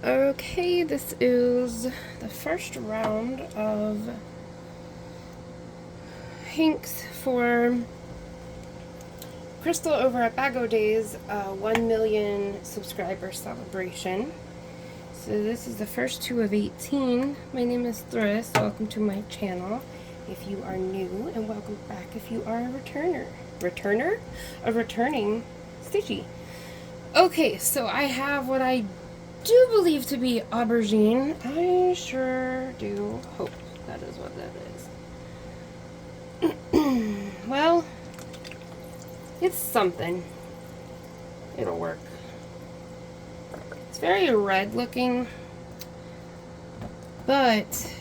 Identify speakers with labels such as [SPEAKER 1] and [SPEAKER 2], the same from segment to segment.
[SPEAKER 1] Okay, this is the first round of Hanks for Crystal over at Bago Days 1 million subscriber celebration. So this is the first 2 of 18. My name is Thryss. Welcome to my channel if you are new, and welcome back if you are a returner. Returner? A returning Stitchy. Okay, so I have what I do believe to be aubergine. I sure do hope that is what that is. Well, it's something. It'll work. It's very red looking, but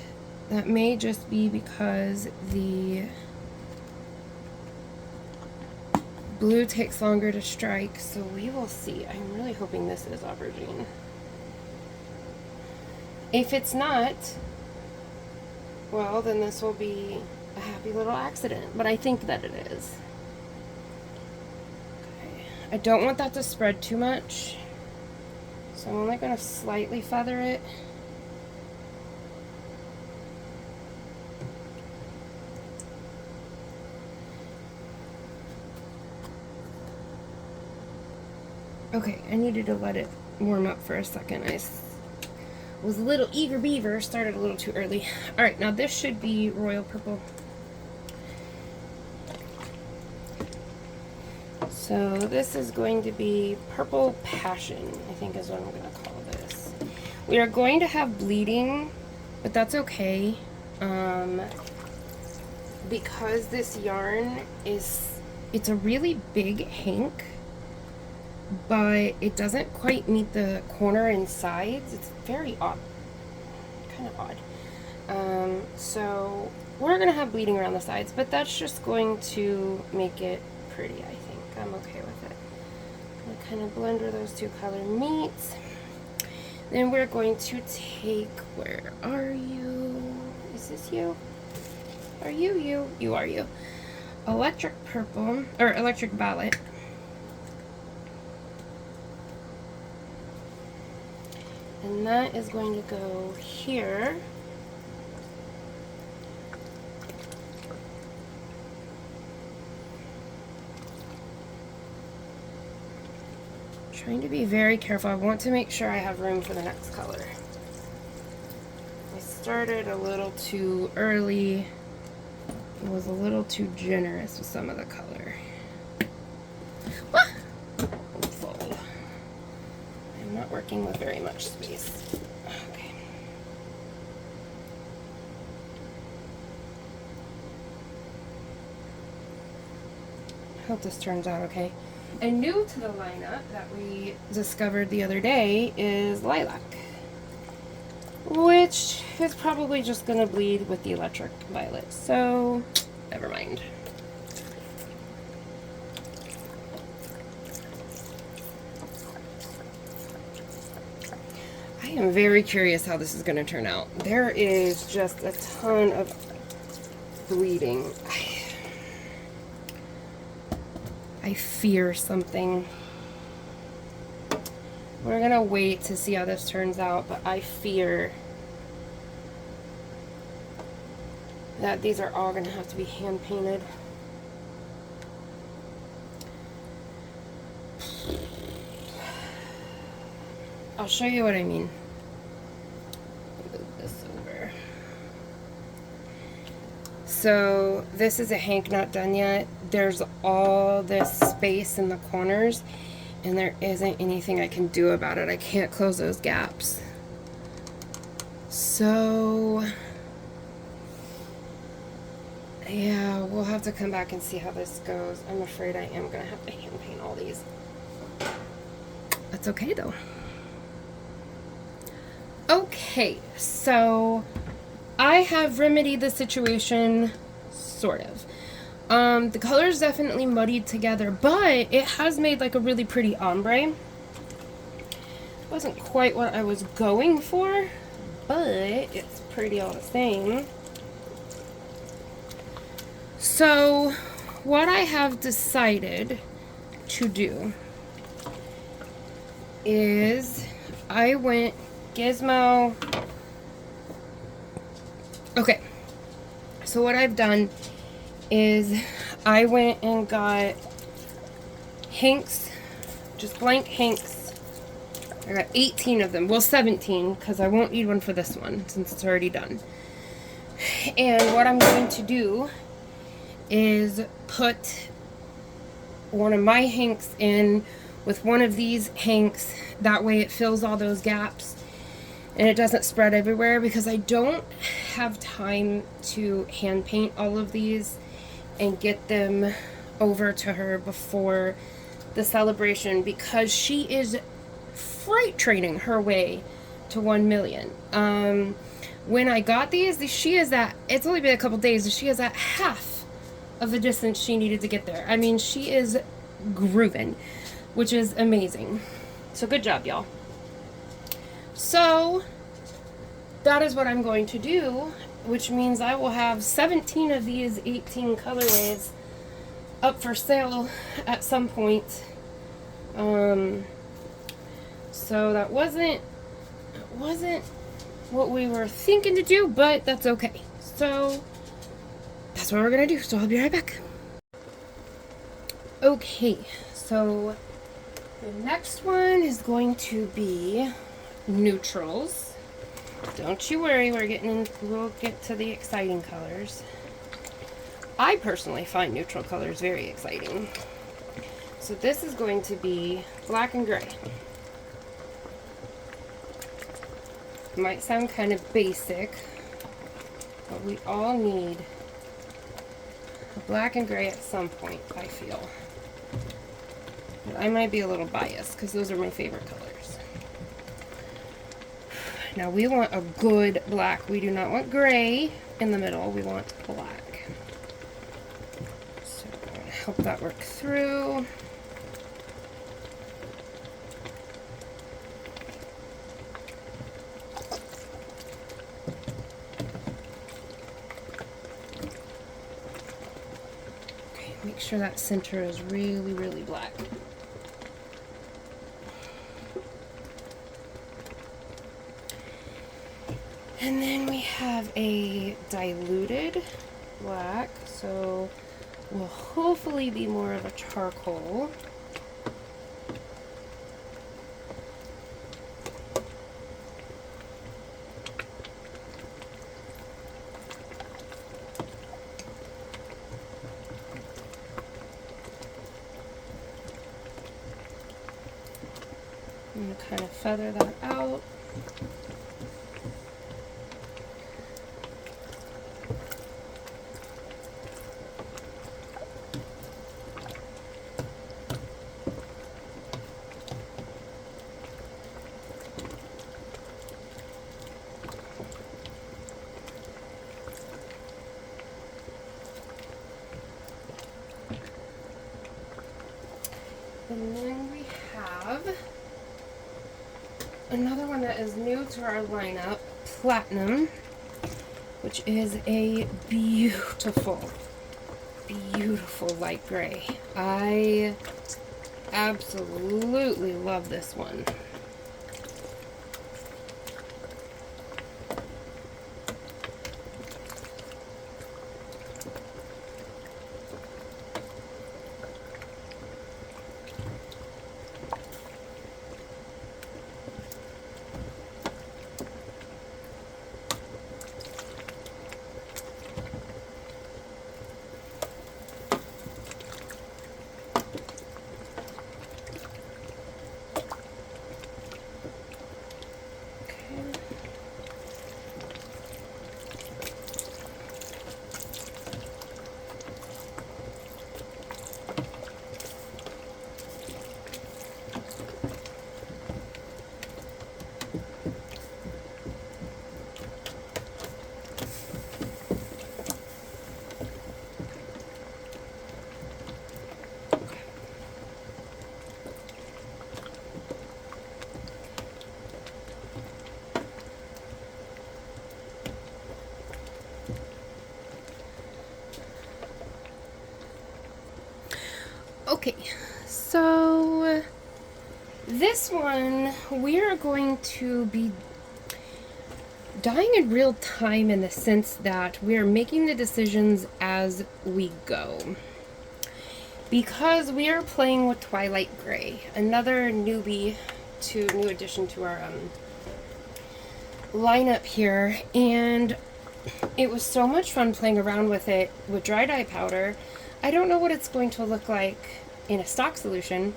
[SPEAKER 1] that may just be because the blue takes longer to strike, so we will see. I'm really hoping this is aubergine. If it's not, well, then this will be a happy little accident, but I think that it is. Okay. I don't want that to spread too much, so I'm only going to slightly feather it. Okay, I needed to let it warm up for a second. I was a little eager beaver, started a little too early. Alright, now this should be royal purple. So this is going to be purple passion, I think is what I'm going to call this. We are going to have bleeding, but that's okay. Because this yarn it's a really big hank, but it doesn't quite meet the corner and sides. It's very odd, kind of odd. So we're gonna have bleeding around the sides, but that's just going to make it pretty, I think. I'm okay with it. I'm gonna kind of blend where those two colors meet. Then we're going to take, where are you? Is this you? Are you you? You are you. Electric purple, or electric violet. And that is going to go here. Trying to be very careful. I want to make sure I have room for the next color. I started a little too early. I was a little too generous with some of the color. Ah! Fold. I'm not working with very much space. Okay. I hope this turns out okay. And new to the lineup that we discovered the other day is lilac, which is probably just going to bleed with the electric violet, so never mind. I am very curious how this is going to turn out. There is just a ton of bleeding. I fear something. We're going to wait to see how this turns out, but I fear that these are all going to have to be hand painted. I'll show you what I mean. Move this over. So this is a hank not done yet. There's all this space in the corners, and there isn't anything I can do about it. I can't close those gaps. So yeah, we'll have to come back and see how this goes. I'm afraid I am gonna have to hand paint all these. That's okay though. Okay, so I have remedied the situation, sort of. The colors definitely muddied together, but it has made like a really pretty ombre. Wasn't quite what I was going for, but it's pretty all the same. So what I have decided to do is I went Gizmo. Okay, so what I've done is I went and got hanks, just blank hanks. I got 18 of them, well 17, because I won't need one for this one since it's already done. And what I'm going to do is put one of my hanks in with one of these hanks. That way it fills all those gaps and it doesn't spread everywhere, because I don't have time to hand paint all of these and get them over to her before the celebration, because she is freight training her way to 1 million. When I got these, she is at, it's only been a couple days, and she is at half of the distance she needed to get there. I mean, she is grooving, which is amazing. So good job, y'all. So that is what I'm going to do, which means I will have 17 of these 18 colorways up for sale at some point. So that wasn't what we were thinking to do, but that's okay. So that's what we're gonna do. So I'll be right back. Okay, so the next one is going to be neutrals. Don't you worry, we'll get to the exciting colors. I personally find neutral colors very exciting. So this is going to be black and gray. Might sound kind of basic, but we all need a black and gray at some point, I feel. But I might be a little biased because those are my favorite colors. Now we want a good black. We do not want gray in the middle. We want black. So I'm going to help that work through. Okay, make sure that center is really, really black. And then we have a diluted black, so will hopefully be more of a charcoal. I'm going to kind of feather that out. And then we have another one that is new to our lineup, Platinum, which is a beautiful, beautiful light gray. I absolutely love this one. Okay, so this one we are going to be dyeing in real time in the sense that we are making the decisions as we go. Because we are playing with Twilight Grey, another new addition to our lineup here, and it was so much fun playing around with it with dry dye powder. I don't know what it's going to look like in a stock solution,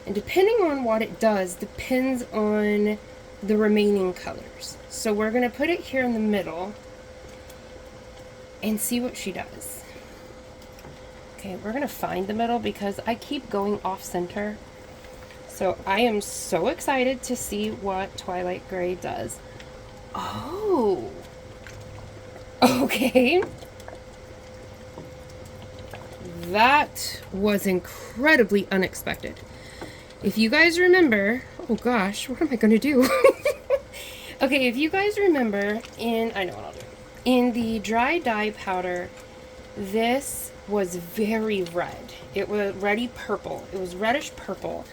[SPEAKER 1] and depending on what it does depends on the remaining colors. So we're going to put it here in the middle and see what she does. Okay, we're going to find the middle because I keep going off center. So I am so excited to see what Twilight Grey does. Oh, okay. That was incredibly unexpected. If you guys remember, oh gosh, what am I going to do? Okay, if you guys remember, I know what I'll do. In the dry dye powder, this was very red. It was reddy purple. It was reddish purple.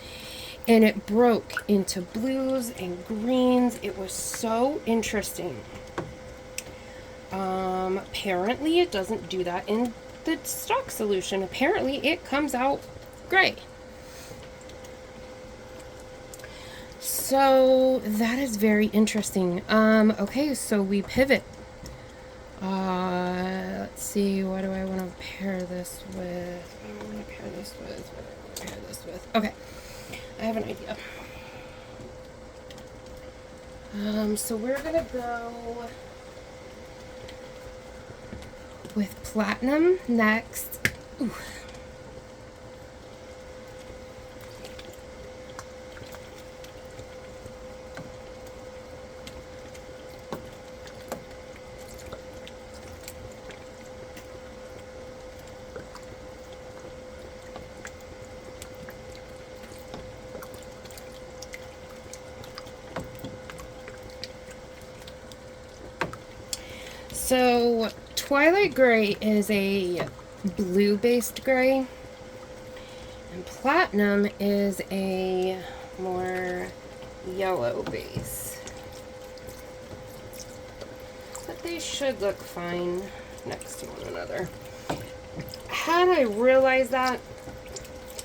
[SPEAKER 1] And it broke into blues and greens. It was so interesting. Apparently it doesn't do that in the stock solution. Apparently it comes out gray. So that is very interesting. Okay, so we pivot. Let's see, what do I want to pair this with? What do I want to pair this with? What do I want to pair this with? Okay, I have an idea. So we're gonna go with platinum next. Ooh. So Twilight Grey is a blue-based gray, and platinum is a more yellow base. But they should look fine next to one another. Had I realized that,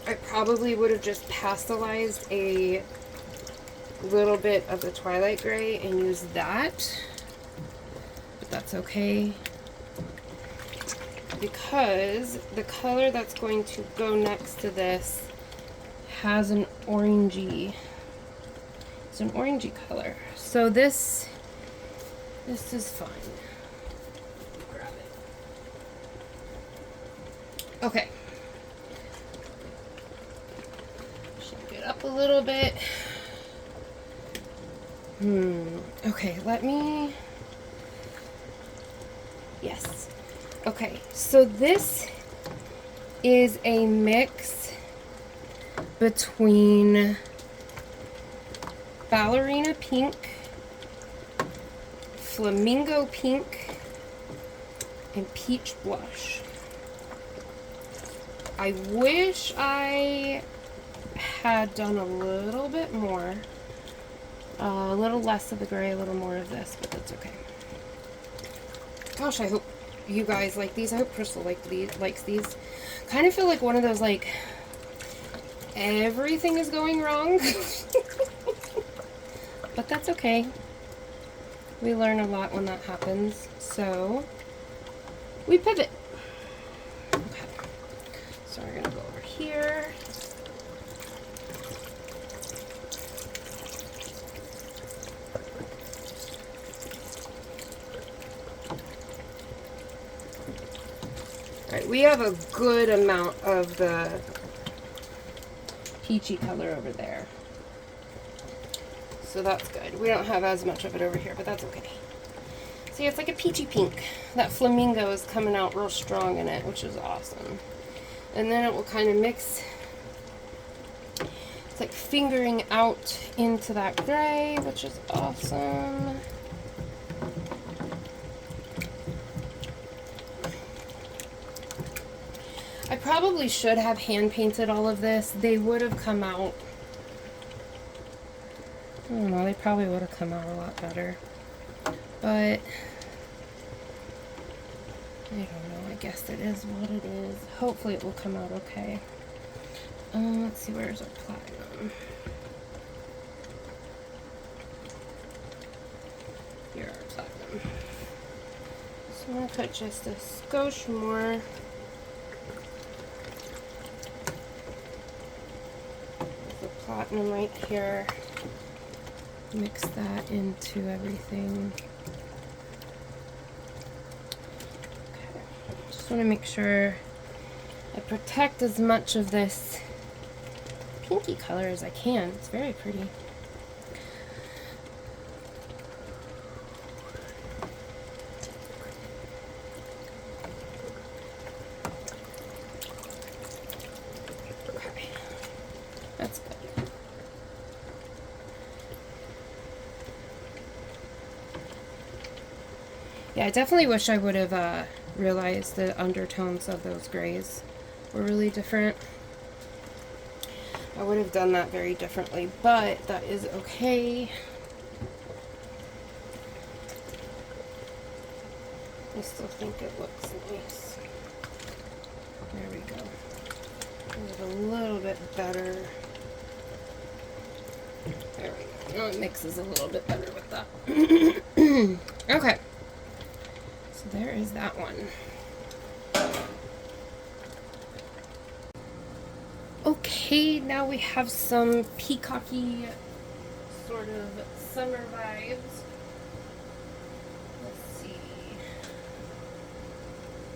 [SPEAKER 1] I probably would have just pastelized a little bit of the Twilight Grey and used that. That's okay, because the color that's going to go next to this has an orangey, it's an orangey color. So this is fine. Grab it. Okay. Shake it up a little bit. Okay, let me... Yes. Okay, so this is a mix between ballerina pink, flamingo pink, and peach blush. I wish I had done a little bit more, a little less of the gray, a little more of this, but that's okay. Gosh, I hope you guys like these. I hope Crystal likes these. Kind of feel like one of those, like, everything is going wrong. But that's okay. We learn a lot when that happens. So, we pivot. Okay. So we're going to go over here. Alright, we have a good amount of the peachy color over there. So that's good. We don't have as much of it over here, but that's okay. See, it's like a peachy pink. That flamingo is coming out real strong in it, which is awesome. And then it will kind of mix. It's like fingering out into that gray, which is awesome. I probably should have hand painted all of this. They would have come out, I don't know, they probably would have come out a lot better. but I don't know, I guess it is what it is. Hopefully it will come out okay. Let's see, where's our platinum? Here, our platinum. So I'm going to put just a skosh more. With the platinum right here. Mix that into everything. Okay. Just want to make sure I protect as much of this pinky color as I can. It's very pretty. Okay. That's good. Yeah, I definitely wish I would have realized the undertones of those grays were really different. I would have done that very differently, but that is okay. I still think it looks nice. There we go. A little bit better. There we go. Oh, it mixes a little bit better with that. Okay. So there is that one. Okay, now we have some peacocky sort of summer vibes. Let's see.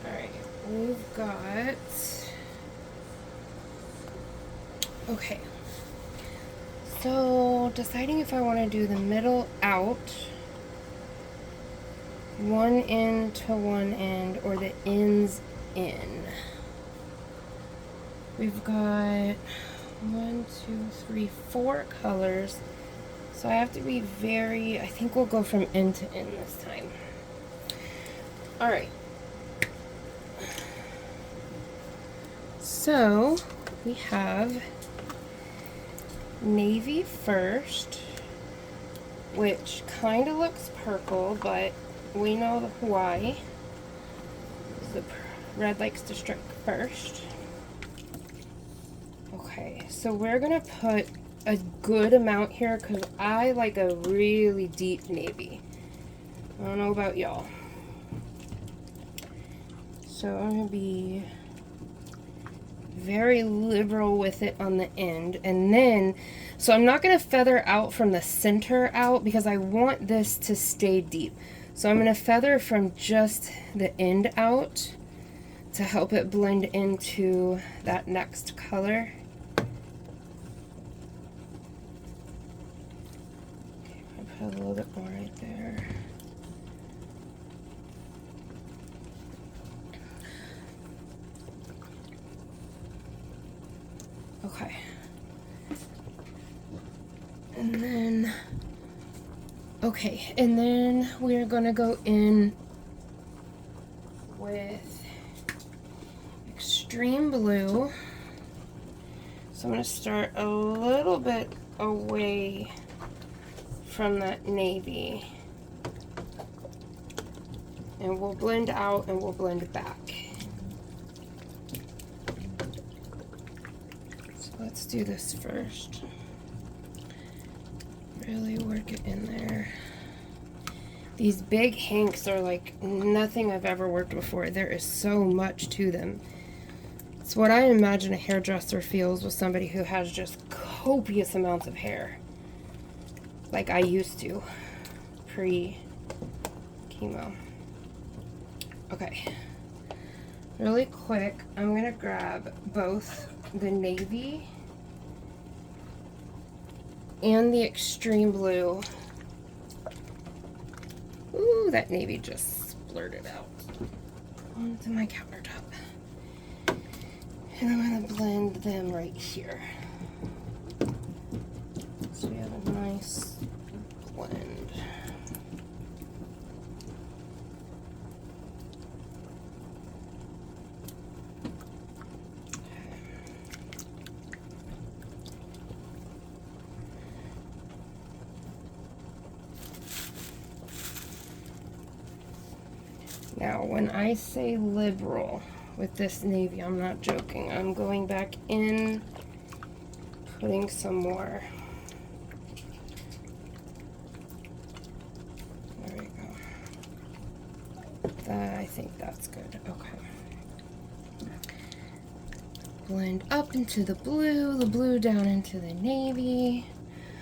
[SPEAKER 1] Alright, we've got... Okay. So, deciding if I want to do the middle out, one end to one end, or the ends in. We've got 1, 2, 3, 4 colors. So I have to be very, I think we'll go from end to end this time. Alright. So we have navy first, which kind of looks purple, but we know why. The red likes to strike first. Okay, so we're gonna put a good amount here because I like a really deep navy. I don't know about y'all. So I'm gonna be very liberal with it on the end, and then so I'm not gonna feather out from the center out because I want this to stay deep. So I'm gonna feather from just the end out to help it blend into that next color. A little bit more right there. Okay. And then, okay, and then we're gonna go in with extreme blue. So I'm gonna start a little bit away from that navy, and we'll blend out and we'll blend back. So let's do this first. Really work it in there. These big hanks are like nothing I've ever worked before. There is so much to them. It's what I imagine a hairdresser feels with somebody who has just copious amounts of hair. Like I used to, pre-chemo. Okay, really quick, I'm gonna grab both the navy and the extreme blue. Ooh, that navy just splurted out onto my countertop. And I'm gonna blend them right here. So we have a nice blend. Now, when I say liberal with this navy, I'm not joking. I'm going back in, putting some more. There we go. I think that's good. Okay. Blend up into the blue down into the navy.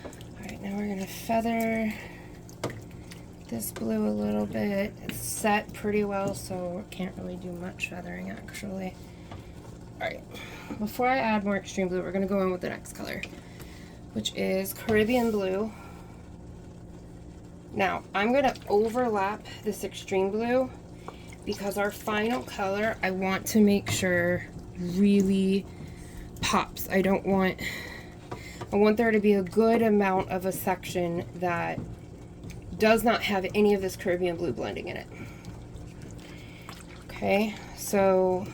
[SPEAKER 1] All right, now we're gonna feather this blue a little bit. It's set pretty well, so I can't really do much feathering actually. All right, before I add more extreme blue, we're gonna go in with the next color, which is Caribbean blue. Now, I'm gonna overlap this extreme blue because our final color, I want to make sure really pops. I want there to be a good amount of a section that does not have any of this Caribbean blue blending in it. Okay, so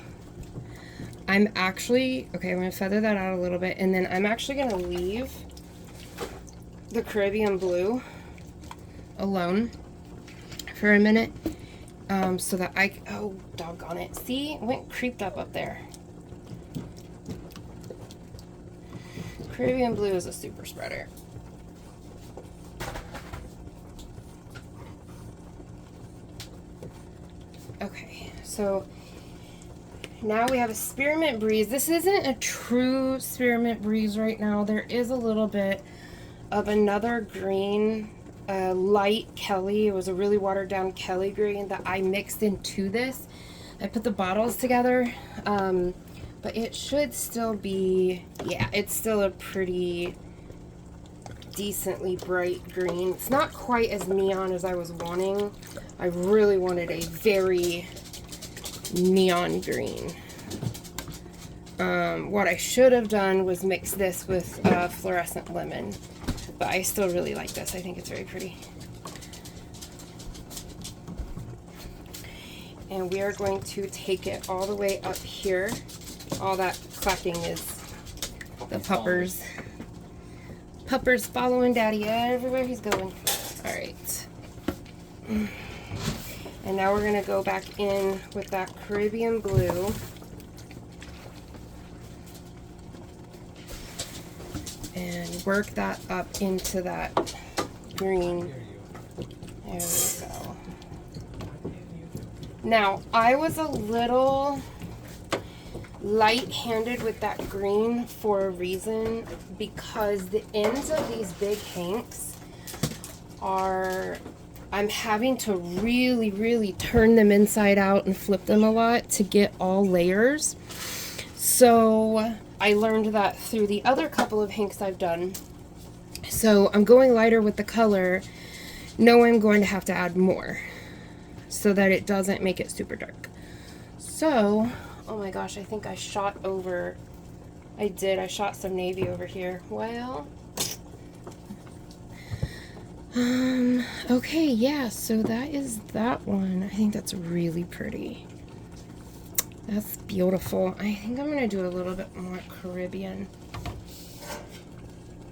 [SPEAKER 1] I'm gonna feather that out a little bit, and then I'm actually gonna leave the Caribbean blue alone for a minute, so that oh, doggone it. See, it went creeped up there. Caribbean blue is a super spreader. Okay, so now we have a spearmint breeze. This isn't a true spearmint breeze right now. There is a little bit of another green, light Kelly. It was a really watered down Kelly green that I mixed into this. I put the bottles together, but it should still be, yeah, it's still a pretty decently bright green. It's not quite as neon as I was wanting. I really wanted a very neon green. What I should have done was mix this with fluorescent lemon, but I still really like this. I think it's very pretty. And we are going to take it all the way up here. All that clacking is the puppers. Puppers following Daddy everywhere he's going. All right. And now we're going to go back in with that Caribbean blue. And work that up into that green. There we go. Now, I was a little light-handed with that green for a reason, because the ends of these big hanks are, I'm having to really turn them inside out and flip them a lot to get all layers. So I learned that through the other couple of hanks I've done. So I'm going lighter with the color, knowing I'm going to have to add more so that it doesn't make it super dark. So, oh my gosh, I think I shot over, I shot some navy over here. Well, okay, yeah, so that is that one. I think that's really pretty. That's beautiful. I think I'm gonna do a little bit more Caribbean.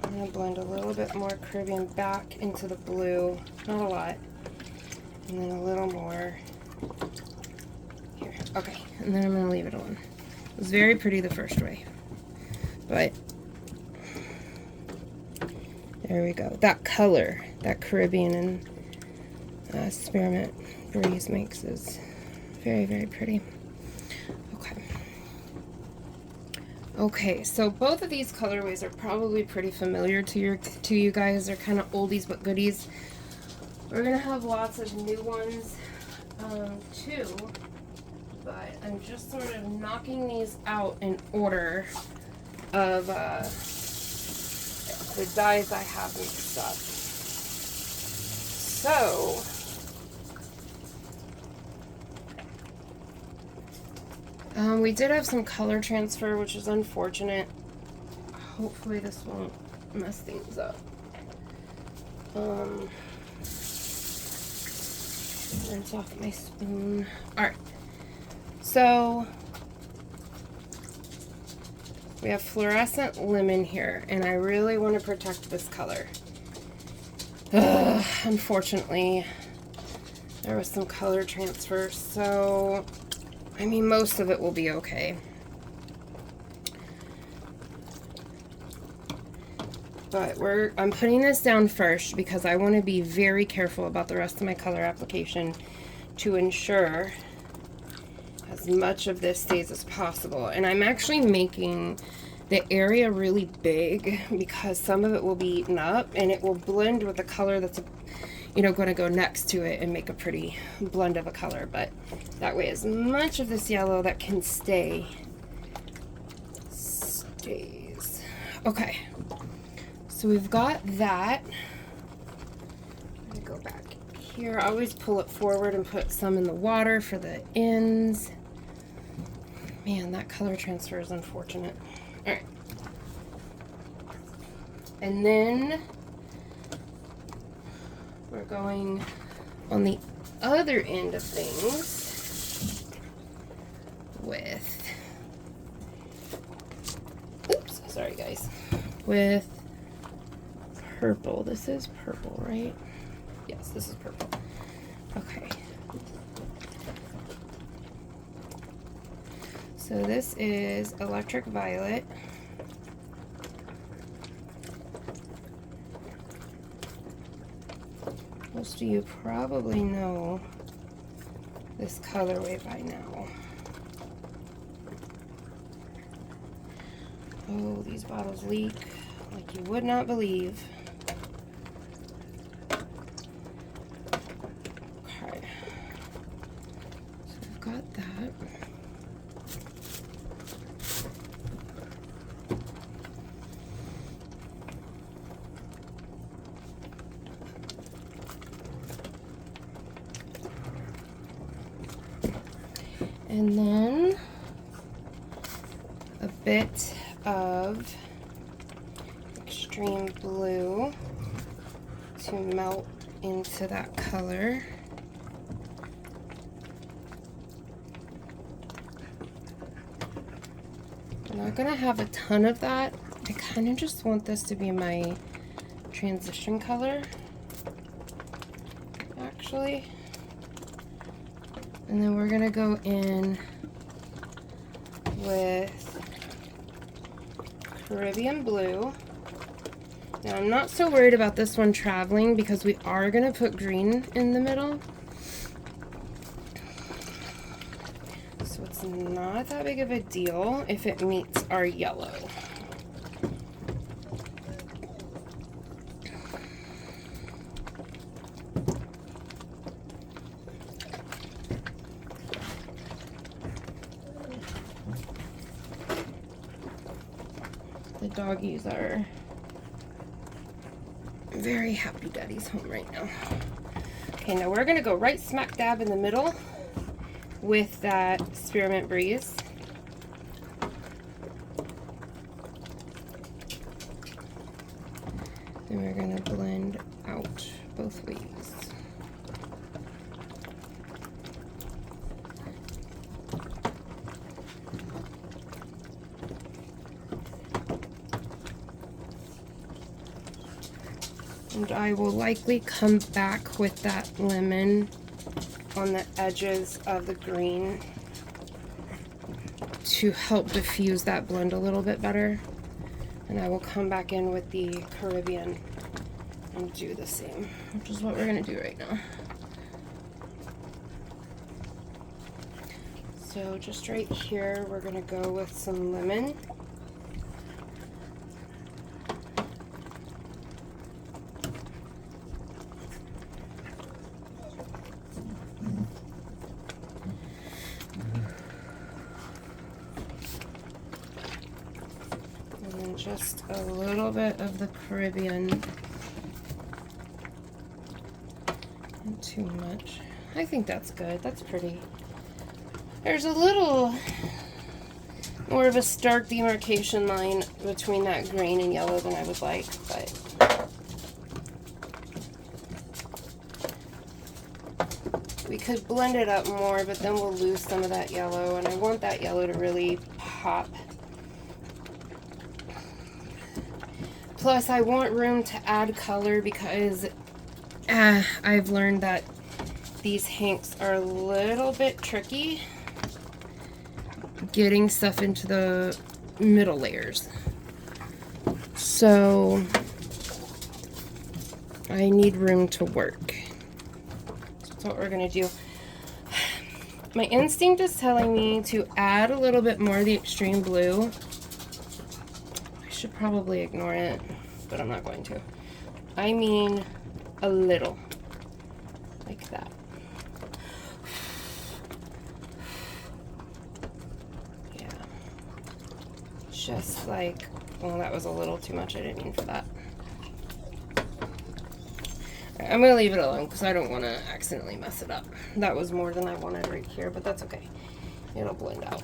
[SPEAKER 1] I'm gonna blend a little bit more Caribbean back into the blue, not a lot, and then a little more here. Okay, and then I'm gonna leave it alone. It was very pretty the first way, but there we go. That color, that Caribbean and spearmint breeze makes is very pretty. Okay, so both of these colorways are probably pretty familiar to you guys. They're kind of oldies but goodies. We're gonna have lots of new ones too, but I'm just sort of knocking these out in order of the dyes I have mixed up. So we did have some color transfer, which is unfortunate. Hopefully this won't mess things up. Rinse off my spoon. Alright, so we have fluorescent lemon here, and I really want to protect this color. Unfortunately, there was some color transfer, so I mean most of it will be okay. But I'm putting this down first because I want to be very careful about the rest of my color application to ensure as much of this stays as possible. And I'm actually making the area really big because some of it will be eaten up and it will blend with the color that's, you know, going to go next to it and make a pretty blend of a color. But that way as much of this yellow that can stay stays. Okay. So we've got that. I'm gonna go back here. I always pull it forward and put some in the water for the ends. Man, that color transfer is unfortunate. All right. And then we're going on the other end of things with, oops, sorry guys, with purple. This is purple, right? Yes, this is purple. Okay. So this is electric violet. Most of you probably know this colorway by now. Oh, these bottles leak like you would not believe. Okay. So we've got that. And then a bit of extreme blue to melt into that color. I'm not gonna have a ton of that. I kind of just want this to be my transition color, actually. And then we're gonna go in with Caribbean blue. Now I'm not so worried about this one traveling because we are gonna put green in the middle. So it's not that big of a deal if it meets our yellow. The doggies are very happy daddy's home right now. Okay, now we're gonna go right smack dab in the middle with that Spearmint Breeze. And we're gonna blend out both ways. And I will likely come back with that lemon on the edges of the green to help diffuse that blend a little bit better. And I will come back in with the Caribbean and do the same, which is what we're gonna do right now. So just right here, we're gonna go with some lemon. Just a little bit of the Caribbean. Not too much. I think that's good. That's pretty. There's a little more of a stark demarcation line between that green and yellow than I would like, but we could blend it up more, but then we'll lose some of that yellow, and I want that yellow to really pop. Plus, I want room to add color because I've learned that these hanks are a little bit tricky getting stuff into the middle layers. So I need room to work. That's what we're gonna do. My instinct is telling me to add a little bit more of the extreme blue. I should probably ignore it, but I'm not going to. I mean a little, like that. Yeah, just like, well, that was a little too much. I didn't mean for that. I'm gonna leave it alone because I don't want to accidentally mess it up. That was more than I wanted right here, but that's okay. It'll blend out.